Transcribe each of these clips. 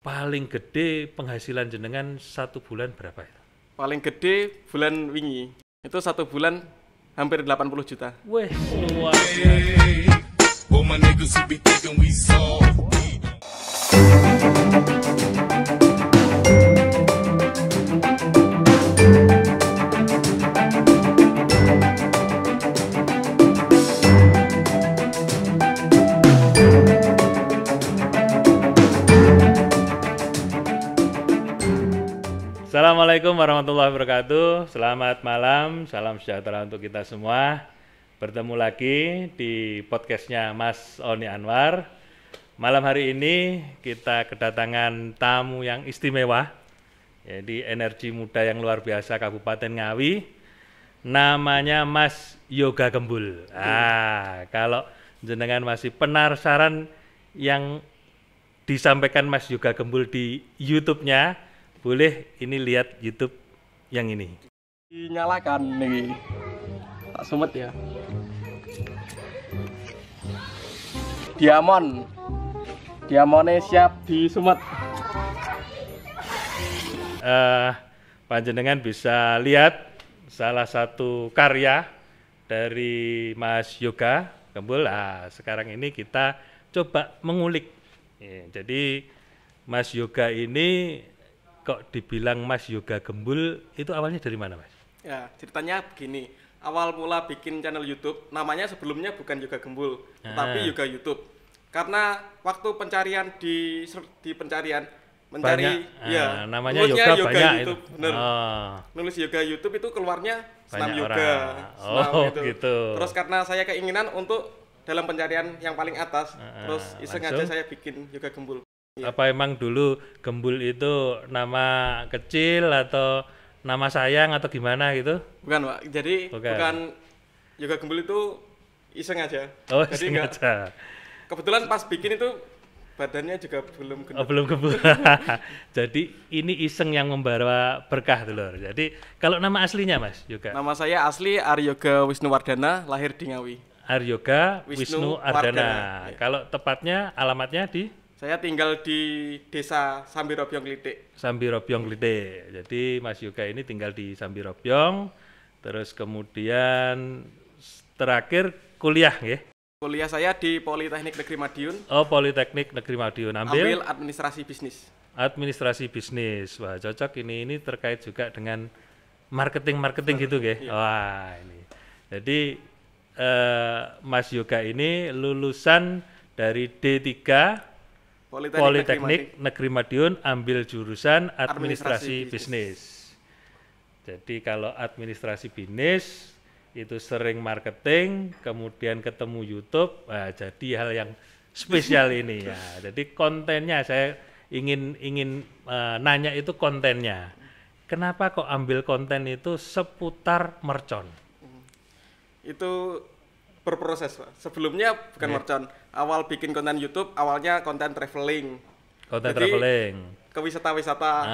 paling gede penghasilan jenengan satu bulan berapa itu? Paling gede bulan wingi. Itu satu bulan hampir 80 juta. Weh, luar Assalamualaikum warahmatullahi wabarakatuh. Selamat malam, salam sejahtera untuk kita semua. Bertemu lagi di podcastnya Mas Oni Anwar. Malam hari ini kita kedatangan tamu yang istimewa. Jadi energi muda yang luar biasa Kabupaten Ngawi. Namanya Mas Yoga Gembul. Kalau jenengan masih penasaran yang disampaikan Mas Yoga Gembul di YouTube-nya, boleh ini lihat YouTube yang ini. Dinyalakan nih. Tak sumet ya. Diamonnya siap disumet. Panjenengan bisa lihat salah satu karya dari Mas Yoga Gembul. Sekarang ini kita coba mengulik. Jadi Mas Yoga ini kok dibilang Mas Yoga Gembul, itu awalnya dari mana, Mas? Ya, ceritanya begini. Awal mula bikin channel YouTube, namanya sebelumnya bukan Yoga Gembul, tapi Yoga YouTube. Karena waktu pencarian di pencarian mencari banyak, namanya yoga banyak YouTube, itu. Bener. Nulis Yoga YouTube itu keluarnya senam Banyak yoga. orang. Gitu. Terus karena saya keinginan untuk dalam pencarian yang paling atas, terus iseng aja saya bikin Yoga Gembul. Ya. Apa emang dulu Gembul itu nama kecil atau nama sayang atau gimana gitu? Bukan, Pak. Jadi bukan Yoga Gembul itu iseng aja. Oh, jadi iseng aja. Kebetulan pas bikin itu badannya juga belum gendut. Oh, belum gembul. Jadi ini iseng yang membawa berkah dulu. Jadi kalau nama aslinya Mas Yoga? Nama saya asli Aryoga Wisnuwardana, lahir di Ngawi. Aryoga Wisnuwardana. Ya. Kalau tepatnya alamatnya di? Saya tinggal di desa Sambirobyong Klitik. Sambirobyong Klitik. Jadi Mas Yoga ini tinggal di Sambirobyong. Terus kemudian terakhir kuliah ya? Kuliah saya di Politeknik Negeri Madiun. Oh, Politeknik Negeri Madiun. Ambil administrasi bisnis. Administrasi bisnis. Wah, cocok ini terkait juga dengan marketing gitu ya. Iya. Wah, ini. Jadi Mas Yoga ini lulusan dari D3 Politeknik Negeri Madiun, ambil jurusan administrasi bisnis. Jadi kalau administrasi bisnis itu sering marketing, kemudian ketemu YouTube, jadi hal yang spesial ini ya. Jadi kontennya saya ingin nanya itu kontennya. Kenapa kok ambil konten itu seputar mercon? Itu berproses, Pak. Sebelumnya bukan mercon. Awal bikin konten YouTube, awalnya konten traveling. Konten traveling. Ke wisata-wisata.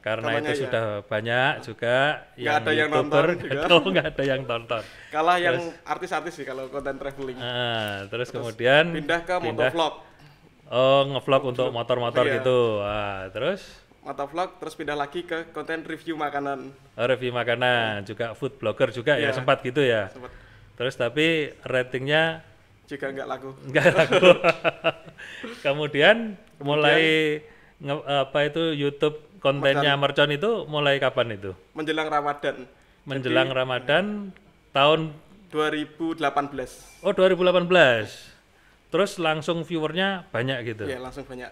Karena itu sudah banyak juga yang ada yang nonton juga. Nggak ada yang tonton. Kalah yang artis-artis sih kalau konten traveling. Terus kemudian pindah ke motovlog. Oh, ngevlog untuk motor-motor gitu. Terus motovlog, terus pindah lagi ke konten review makanan. Review makanan, juga food blogger juga ya, sempat gitu ya. Sempat. Terus tapi ratingnya juga nggak laku. Kemudian mulai YouTube kontennya mercon itu mulai kapan itu? Menjelang Ramadan. Menjelang Ramadan tahun 2018. Oh, 2018. Terus langsung viewernya banyak gitu? Iya, langsung banyak.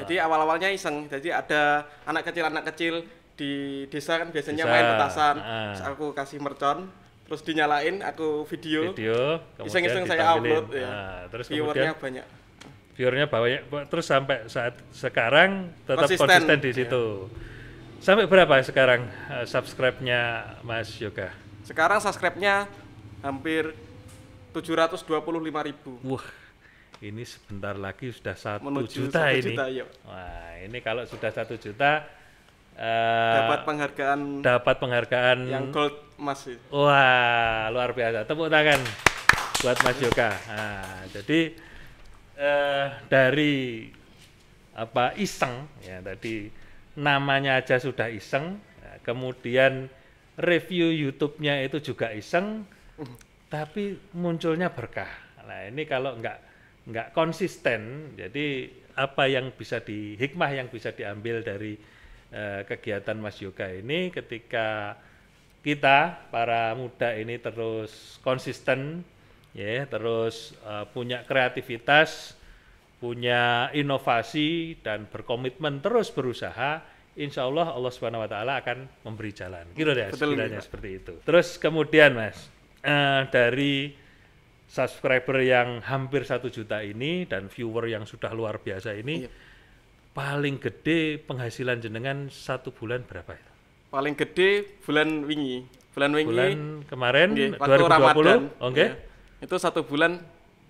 Jadi awal-awalnya iseng. Jadi ada anak kecil di desa kan biasanya main petasan. Terus aku kasih mercon. Terus dinyalain, aku video iseng-iseng saya upload ya. Terus viewernya banyak. Viewernya banyak, terus sampai saat sekarang tetap konsisten di situ. Sampai berapa sekarang subscribe-nya Mas Yoga? Sekarang subscribe-nya hampir 725.000. Wah, ini sebentar lagi sudah 1 Menuju juta 1 ini. Juta, ya. Wah, ini kalau sudah 1 juta dapat penghargaan yang gold emas. Wah, luar biasa. Tepuk tangan buat Mas Yoga. Jadi dari iseng ya, tadi namanya aja sudah iseng, kemudian review YouTube-nya itu juga iseng, tapi munculnya berkah. Nah ini kalau nggak konsisten, jadi apa yang bisa hikmah yang bisa diambil dari kegiatan Mas Yoga ini, ketika kita para muda ini terus konsisten, ya, terus punya kreativitas, punya inovasi dan berkomitmen terus berusaha, insya Allah Allah Subhanahu Wa Taala akan memberi jalan. Kira-kira seperti itu. Terus kemudian Mas, dari subscriber yang hampir 1 juta ini dan viewer yang sudah luar biasa ini, paling gede penghasilan jenengan 1 bulan berapa itu? Paling gede bulan bulan kemarin 2020, okay. Itu 1 bulan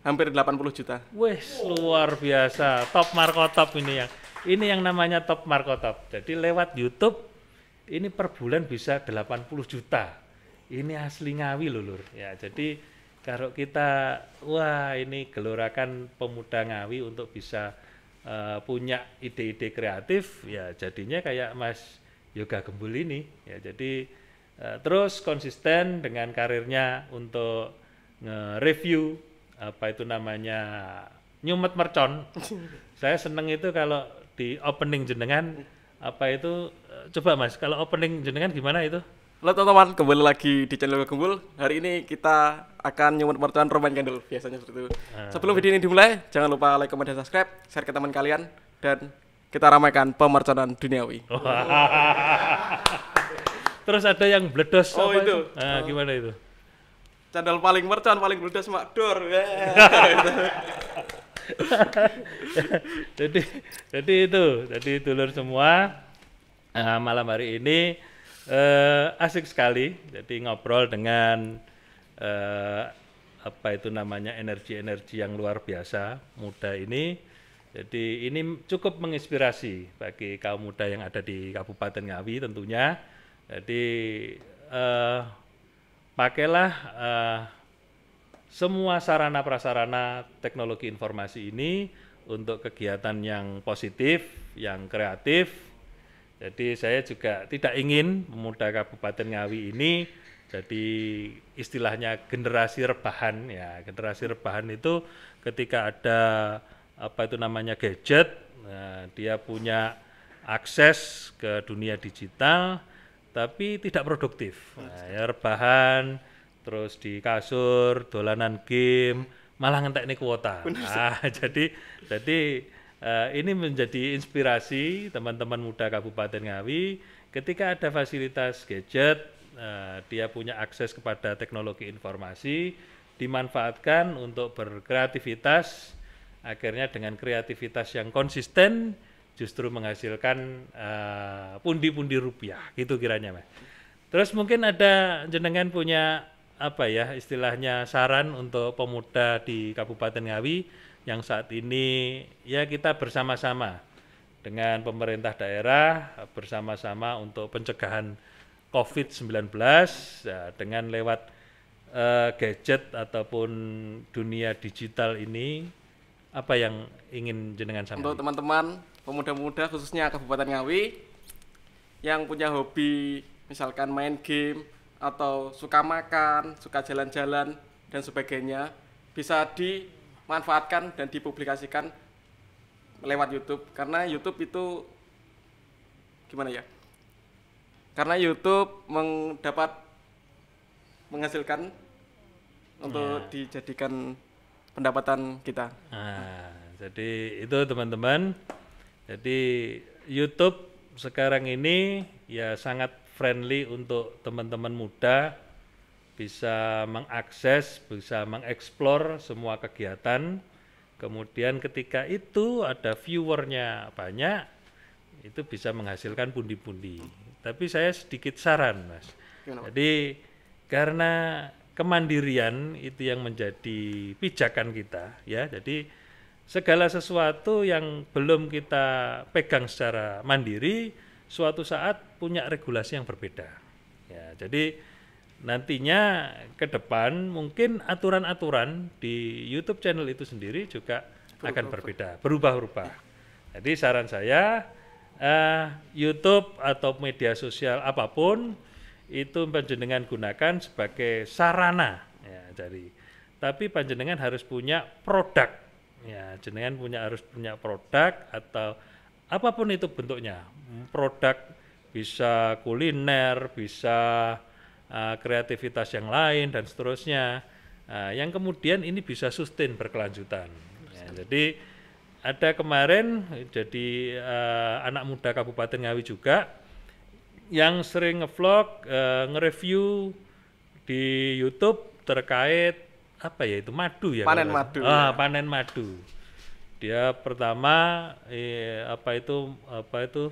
hampir 80 juta. Wes, luar biasa, top markotop ini yang namanya top markotop. Jadi lewat YouTube ini per bulan bisa 80 juta. Ini asli Ngawi loh Lur. Ya, jadi kalau kita ini gelorakan pemuda Ngawi untuk bisa punya ide-ide kreatif, ya jadinya kayak Mas Yoga Gembul ini, ya jadi terus konsisten dengan karirnya untuk nge-review nyumet mercon. Saya seneng itu kalau di opening jenengan coba Mas, kalau opening jenengan gimana itu? Halo teman-teman, kembali lagi di channel Gembul. Hari ini kita akan nyumet mercon roman candle, biasanya seperti itu. Sebelum video ini dimulai, jangan lupa like, comment, dan subscribe, share ke teman kalian, dan kita ramaikan pemerconan duniawi. Terus ada yang bledos itu? Gimana itu? Channel paling mercon, paling bledos makdor. jadi itu Lur semua. Malam hari ini asik sekali, jadi ngobrol dengan energi-energi yang luar biasa muda ini. Jadi ini cukup menginspirasi bagi kaum muda yang ada di Kabupaten Ngawi tentunya. Jadi pakailah semua sarana prasarana teknologi informasi ini untuk kegiatan yang positif, yang kreatif. Jadi saya juga tidak ingin pemuda Kabupaten Ngawi ini jadi istilahnya generasi rebahan, ya. Generasi rebahan itu ketika ada gadget, dia punya akses ke dunia digital tapi tidak produktif. Ya rebahan, terus di kasur, dolanan game, malah ngentekne kuota. Jadi ini menjadi inspirasi teman-teman muda Kabupaten Ngawi, ketika ada fasilitas gadget, dia punya akses kepada teknologi informasi, dimanfaatkan untuk berkreativitas, akhirnya dengan kreativitas yang konsisten justru menghasilkan pundi-pundi rupiah, gitu kiranya Mas. Terus mungkin ada jenengan punya istilahnya saran untuk pemuda di Kabupaten Ngawi yang saat ini ya kita bersama-sama dengan pemerintah daerah bersama-sama untuk pencegahan COVID-19 ya, dengan lewat gadget ataupun dunia digital ini, apa yang ingin jenengan sampaikan? Untuk teman-teman pemuda-pemuda khususnya Kabupaten Ngawi yang punya hobi misalkan main game atau suka makan, suka jalan-jalan dan sebagainya, bisa dimanfaatkan dan dipublikasikan lewat YouTube, karena YouTube itu gimana ya? Karena YouTube menghasilkan untuk dijadikan pendapatan kita. Jadi itu teman-teman. Jadi YouTube sekarang ini ya sangat friendly untuk teman-teman muda, bisa mengakses, bisa mengeksplor semua kegiatan. Kemudian ketika itu ada viewernya banyak, itu bisa menghasilkan pundi-pundi. Tapi saya sedikit saran Mas. Jadi karena kemandirian itu yang menjadi pijakan kita, ya. Jadi segala sesuatu yang belum kita pegang secara mandiri, suatu saat punya regulasi yang berbeda. Ya, jadi nantinya ke depan mungkin aturan-aturan di YouTube channel itu sendiri juga akan berbeda, berubah-ubah. Jadi saran saya YouTube atau media sosial apapun itu panjenengan gunakan sebagai sarana ya, tapi panjenengan harus punya produk ya, jenengan harus punya produk atau apapun itu bentuknya, produk bisa kuliner, bisa kreativitas yang lain dan seterusnya, yang kemudian ini bisa sustain berkelanjutan ya, jadi ada kemarin jadi anak muda Kabupaten Ngawi juga yang sering ngevlog, nge-review di YouTube terkait apa ya itu madu ya, panen madu ya. Panen madu. Dia pertama apa itu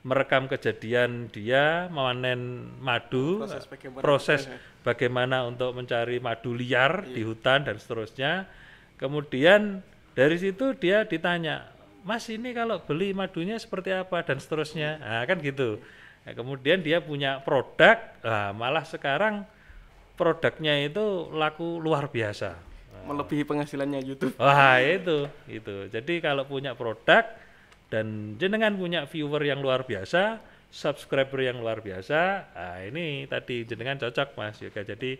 merekam kejadian dia memanen madu, proses bagaimana untuk mencari madu liar di hutan dan seterusnya. Kemudian dari situ dia ditanya, Mas ini kalau beli madunya seperti apa dan seterusnya, nah, kan gitu. Nah, kemudian dia punya produk, malah sekarang produknya itu laku luar biasa. Melebihi penghasilannya YouTube. Wah itu. Jadi kalau punya produk dan jenengan punya viewer yang luar biasa, subscriber yang luar biasa, ini tadi jenengan cocok Mas Yoga. Jadi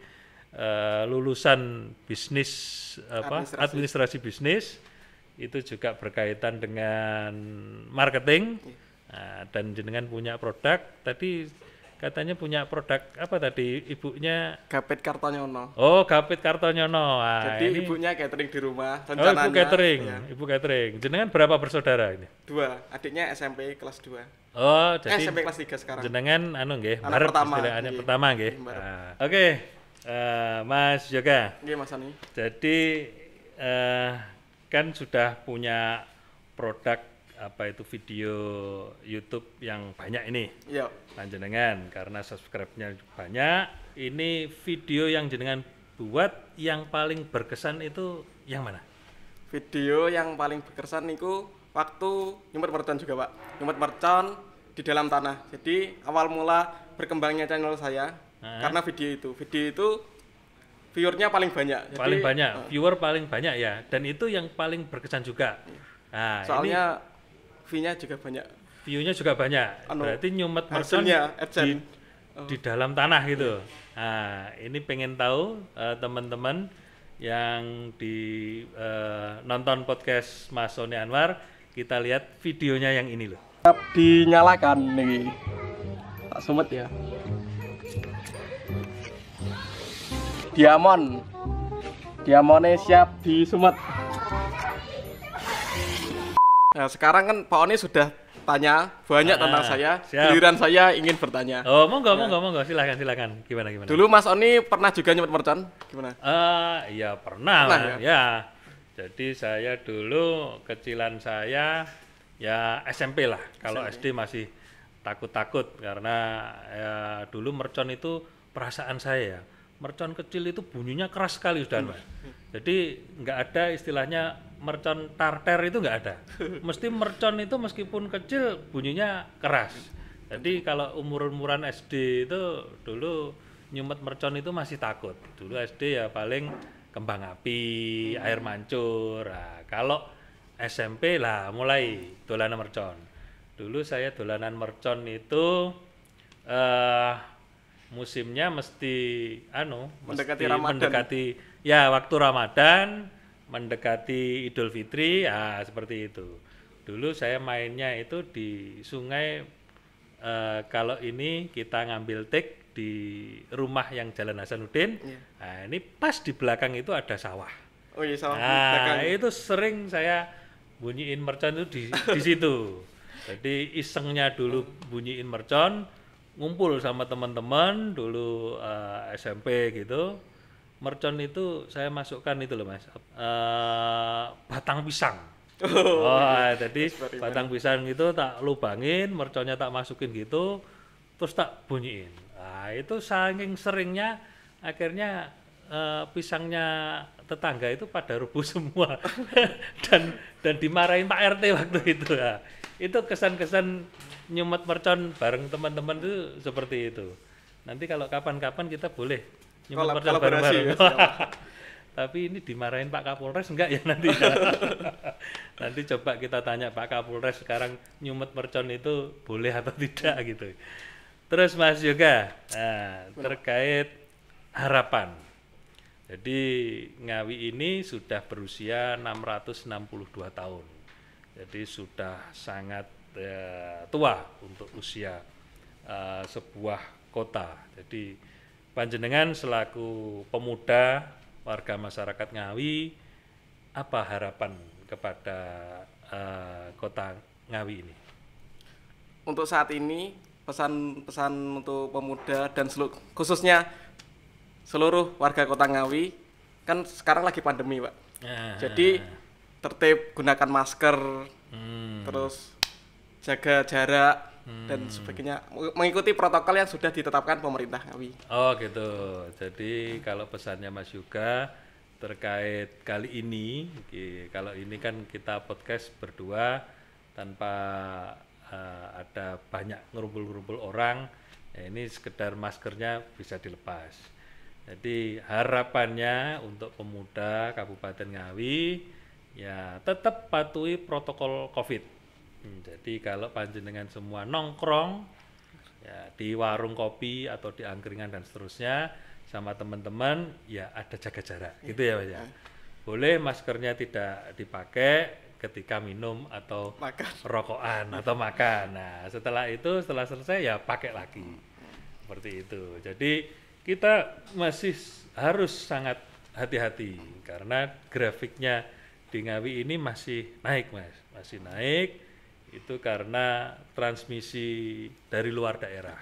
lulusan bisnis administrasi bisnis itu juga berkaitan dengan marketing, dan jenengan punya produk. Tadi katanya punya produk apa tadi ibunya? Gapit Kartonyono. Oh, Gapit Kartonyono. Jadi ibunya catering di rumah rencananya. Oh, ibu catering. Jenengan berapa bersaudara ini? 2, adiknya SMP kelas 2. Oh, jadi SMP kelas 3 sekarang. Jenengan nggih, anak pertama nggih. Oke. Mas Yoga. Nggih, Mas Ani. Jadi kan sudah punya produk apa itu video YouTube yang banyak ini. Iya. Panjenengan karena subscribe-nya banyak, ini video yang jenengan buat yang paling berkesan itu yang mana? Video yang paling berkesan itu waktu nyumet mercon juga, Pak. Nyumet mercon di dalam tanah. Jadi awal mula berkembangnya channel saya karena video itu viewernya paling banyak. Paling banyak, viewer paling banyak ya. Dan itu yang paling berkesan juga. Nah, soalnya view-nya juga banyak. View-nya juga banyak. Berarti nyumet mercon di dalam tanah gitu. Nah, ini pengen tahu teman-teman yang di nonton podcast Mas Sony Anwar, kita lihat videonya yang ini loh. Dinyalakan nih. Tak sumet ya. Diamonnya siap disumet. Nah, sekarang kan Pak Oni sudah tanya banyak tentang saya. Giliran saya ingin bertanya. Oh, monggo, silakan. Gimana? Dulu Mas Oni pernah juga nyumet mercon? Gimana? Iya pernah ya. Jadi saya dulu kecilan saya ya SMP lah. Kalau SD masih takut-takut karena ya dulu mercon itu perasaan saya ya. Mercon kecil itu bunyinya keras sekali sudah, Mas. Jadi nggak ada istilahnya mercon tarter itu nggak ada. Mesti mercon itu meskipun kecil bunyinya keras. Jadi kalau umuran SD itu dulu nyumet mercon itu masih takut. Dulu SD ya paling kembang api, air mancur. Nah, kalau SMP lah mulai dolanan mercon. Dulu saya dolanan mercon itu musimnya mesti mendekati ya waktu Ramadan, mendekati Idul Fitri, seperti itu. Dulu saya mainnya itu di sungai, kalau ini kita ngambil take di rumah yang Jalan Hasanuddin. Nah, ini pas di belakang itu ada sawah. Oh iya, sawah. Nah, itu sering saya bunyiin mercon itu di situ. Jadi isengnya dulu bunyiin mercon, ngumpul sama teman-teman dulu SMP gitu. Mercon itu saya masukkan itu loh Mas, batang pisang. Jadi batang pisang itu tak lubangin, merconnya tak masukin gitu, terus tak bunyiin. Nah, itu saking seringnya akhirnya pisangnya tetangga itu pada rubuh semua dan dimarahin Pak RT waktu itu. Nah, itu kesan-kesan nyumet mercon bareng teman-teman itu seperti itu. Nanti kalau kapan-kapan kita boleh nyumet mercon bareng-bareng. Tapi ini dimarahin Pak Kapolres enggak ya nanti? Nanti coba kita tanya Pak Kapolres sekarang nyumet mercon itu boleh atau tidak gitu. Terus Mas Yoga, nah, terkait harapan. Jadi Ngawi ini sudah berusia 662 tahun. Jadi sudah sangat tua untuk usia sebuah kota. Jadi panjenengan selaku pemuda warga masyarakat Ngawi, apa harapan kepada kota Ngawi ini? Untuk saat ini pesan-pesan untuk pemuda dan khususnya seluruh warga kota Ngawi, kan sekarang lagi pandemi Pak. Jadi tertib, gunakan masker, terus jaga jarak dan sebagainya, mengikuti protokol yang sudah ditetapkan pemerintah Ngawi. Oh gitu. Jadi kalau pesannya Mas Yoga terkait kali ini, kalau ini kan kita podcast berdua tanpa ada banyak ngerumpul-ngerumpul orang, ya ini sekedar maskernya bisa dilepas. Jadi harapannya untuk pemuda Kabupaten Ngawi ya tetap patuhi protokol COVID. Jadi kalau panjenengan semua nongkrong ya di warung kopi atau di angkringan dan seterusnya sama teman-teman ya ada jaga jarak gitu ya Mas ya. Boleh maskernya tidak dipakai ketika minum atau rokokan atau makan. Nah setelah selesai ya pakai lagi seperti itu. Jadi kita masih harus sangat hati-hati karena grafiknya di Ngawi ini masih naik Mas, masih naik. Itu karena transmisi dari luar daerah.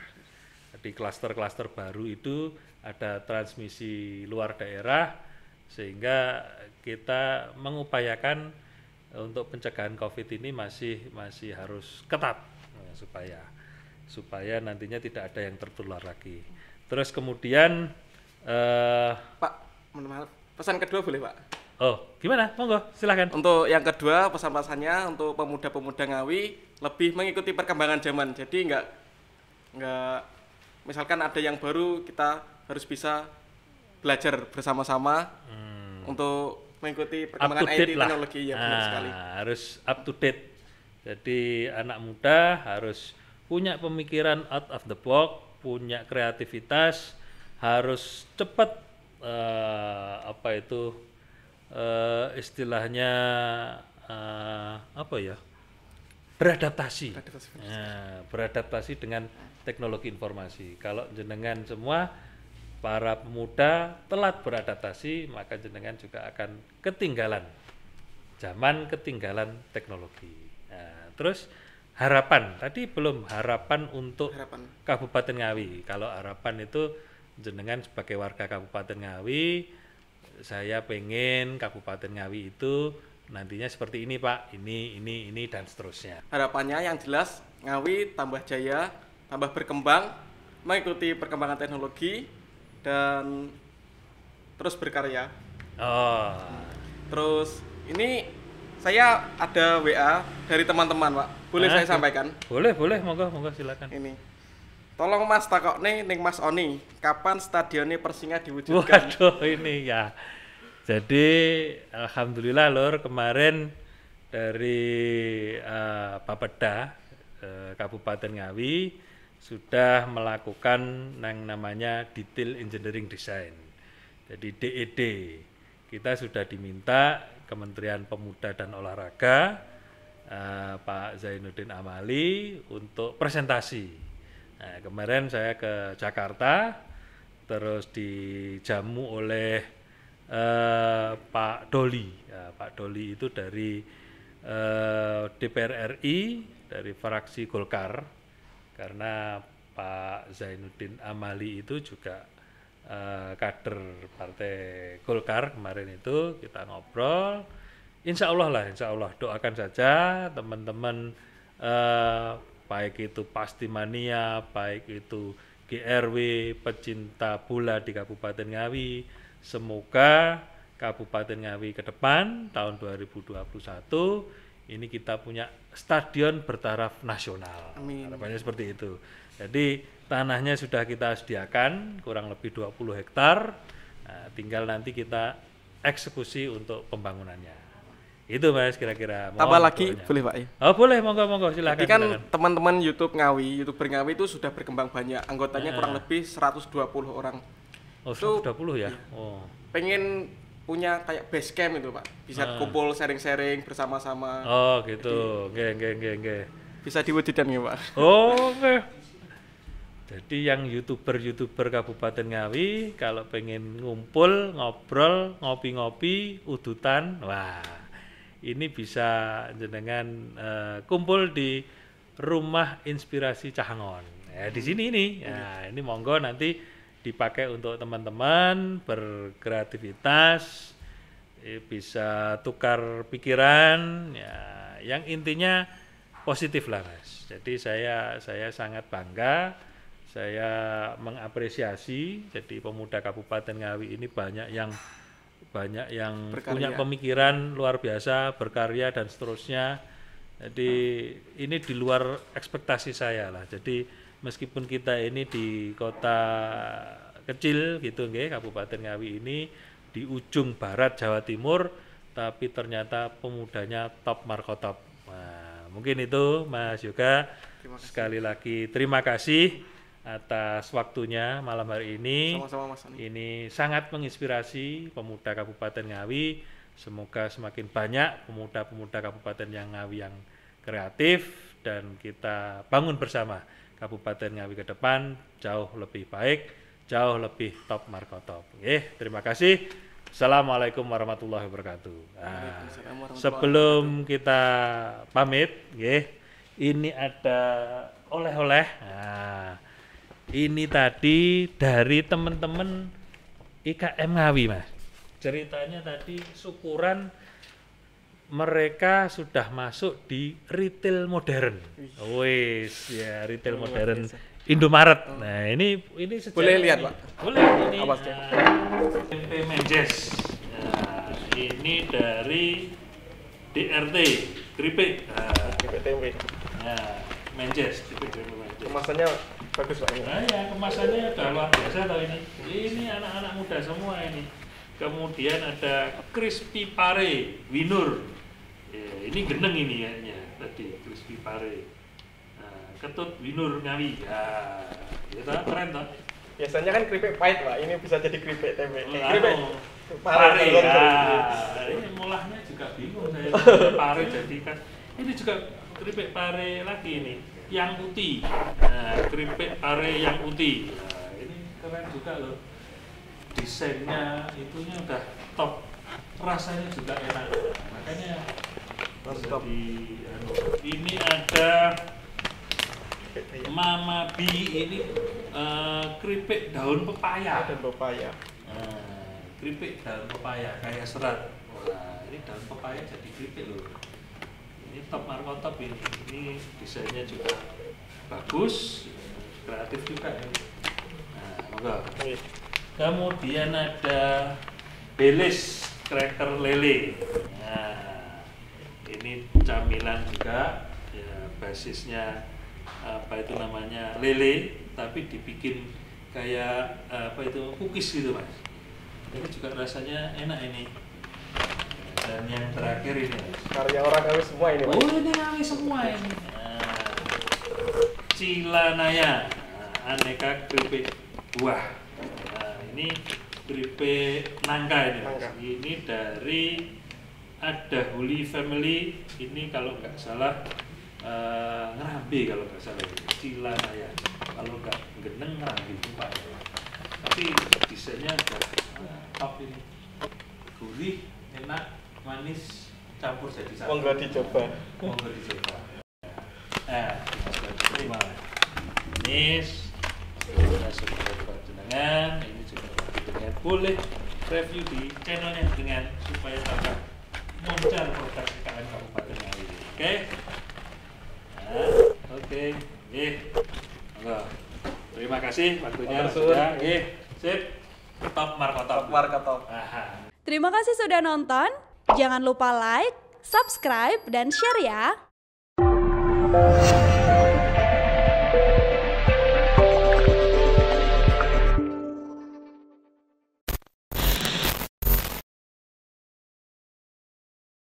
Di klaster-klaster baru itu ada transmisi luar daerah sehingga kita mengupayakan untuk pencegahan COVID ini masih harus ketat supaya nantinya tidak ada yang tertular lagi. Terus kemudian Pak, pesan kedua boleh Pak? Oh, gimana? Monggo, silakan. Untuk yang kedua, pesan-pesannya untuk pemuda-pemuda Ngawi lebih mengikuti perkembangan zaman. Jadi enggak misalkan ada yang baru, kita harus bisa belajar bersama-sama untuk mengikuti perkembangan IT teknologi ya, benar sekali. Harus up to date. Jadi anak muda harus punya pemikiran out of the box, punya kreativitas, harus cepat istilahnya beradaptasi dengan teknologi informasi. Kalau jenengan semua para pemuda telat beradaptasi, maka jenengan juga akan ketinggalan teknologi. Nah, terus harapan tadi belum harapan untuk Kabupaten Ngawi. Kalau harapan itu jenengan sebagai warga Kabupaten Ngawi, saya pengen Kabupaten Ngawi itu nantinya seperti ini Pak, ini dan seterusnya. Harapannya yang jelas Ngawi tambah jaya, tambah berkembang, mengikuti perkembangan teknologi dan terus berkarya. Terus ini saya ada WA dari teman-teman Pak, boleh saya sampaikan? Boleh, monggo silakan. Ini. Tolong Mas takokne ning Mas Oni, kapan stadionnya Persinga diwujudkan? Waduh ini ya. Jadi alhamdulillah Lur, kemarin dari Bapeda Kabupaten Ngawi sudah melakukan yang namanya Detail Engineering Design. Jadi DED. Kita sudah diminta Kementerian Pemuda dan Olahraga Pak Zainuddin Amali untuk presentasi. Nah, kemarin saya ke Jakarta, terus dijamu oleh Pak Doli. Ya, Pak Doli itu dari DPR RI, dari fraksi Golkar, karena Pak Zainuddin Amali itu juga kader Partai Golkar. Kemarin itu kita ngobrol, insya Allah doakan saja teman-teman baik itu Pasti Mania, baik itu GRW, pecinta bola di Kabupaten Ngawi, semoga Kabupaten Ngawi ke depan tahun 2021 ini kita punya stadion bertaraf nasional. Amin. Harapannya seperti itu. Jadi tanahnya sudah kita sediakan kurang lebih 20 hektar. Nah, tinggal nanti kita eksekusi untuk pembangunannya. Itu Mas kira-kira. Tambah lagi boleh Pak ya? Oh boleh, monggo silakan. Jadi kan teman-teman YouTuber Ngawi itu berkembang banyak, anggotanya kurang lebih 120 orang. Oh 120 ya? Oh. Pengen punya kayak base camp itu Pak, bisa kumpul sharing-sharing bersama-sama. Oh gitu, nggih. Bisa diwujudkan ya Pak? Oh oke. Jadi yang YouTuber Kabupaten Ngawi kalau pengen ngumpul, ngobrol, ngopi-ngopi, udutan, wah ini bisa jenengan kumpul di Rumah Inspirasi Cahangon. Ya, di sini ini. Ya, ini monggo nanti dipakai untuk teman-teman berkreativitas, bisa tukar pikiran, ya, yang intinya positif lah Mas. Jadi saya sangat bangga. Saya mengapresiasi, jadi pemuda Kabupaten Ngawi ini banyak yang punya pemikiran luar biasa, berkarya dan seterusnya. Jadi ini di luar ekspektasi saya lah. Jadi meskipun kita ini di kota kecil gitu nggih, Kabupaten Ngawi ini di ujung barat Jawa Timur, tapi ternyata pemudanya top markotop. Nah, mungkin itu Mas Yoga. Sekali lagi terima kasih atas waktunya malam hari ini. Sama-sama Mas Ani. Ini sangat menginspirasi pemuda Kabupaten Ngawi. Semoga semakin banyak pemuda-pemuda Kabupaten Ngawi yang kreatif dan kita bangun bersama Kabupaten Ngawi ke depan jauh lebih baik, jauh lebih top markotop. Terima kasih. Assalamualaikum warahmatullahi wabarakatuh. Nah, sebelum kita pamit, ini ada oleh-oleh. Nah, ini tadi dari teman-teman IKM Ngawi Mas. Ceritanya tadi syukuran mereka sudah masuk di retail modern. Wis ya, retail modern Indomaret. Nah, ini boleh lihat, Pak. Boleh ini. Tempe Menjes. Nah, ini dari DRT keripik. Keripik tempe. Nah, Menjes, keripik Menjes. Kemasannya bagus Pak. Nah ya, kemasannya udah luar biasa tau ini. Ini anak-anak muda semua ini. Kemudian ada crispy pare winur. Ya, ini geneng ini kayaknya tadi crispy pare. Nah, ketut winur Ngawi. Ya keren toh. Biasanya kan keripik pahit Pak, ini bisa jadi keripik tempe. Keripik pare. Ini mulahnya juga bingung saya. Pare jadikan. Ini juga keripik pare lagi ini. Yang uti, nah, keripik pare yang uti. Nah, ini keren juga loh, desainnya itunya udah top, rasanya juga enak, makanya top. Ini ada Mama B, ini keripik daun pepaya. Keripik daun pepaya kayak serat. Wah, ini daun pepaya jadi keripik loh. Ini top markotop ini desainnya juga bagus, kreatif juga ini. Nah, monggo. Kemudian ada Belis cracker lele. Nah, ini camilan juga, ya, basisnya apa itu namanya lele, tapi dibikin kayak apa itu cookies gitu Mas. Ini juga rasanya enak ini. Dan yang terakhir ini karya orang Ngawi semua ini Mas. Oh ini Ngawi semua ini. Cilanaya, aneka keripik buah. Nah, ini keripik nangka ini Mas. Ini dari ada Holy Family, ini kalau nggak salah Ngerambe kalau nggak salah ini. Cilanaya, kalau nggak geneng Ngerambe Pak. Tapi desainnya udah top ini, gurih, enak, manis, campur jadi satu. Monggo dicoba. Terima. Ini sudah sebagai jenengan, ini juga dengan boleh review di channelnya dengan supaya tambah moncar produk IKM Kabupaten Ngawi. Oke? Nah, oke. Monggo. Terima kasih waktunya sudah. Sip. Top markotop. Terima kasih sudah nonton. Jangan lupa like, subscribe, dan share ya.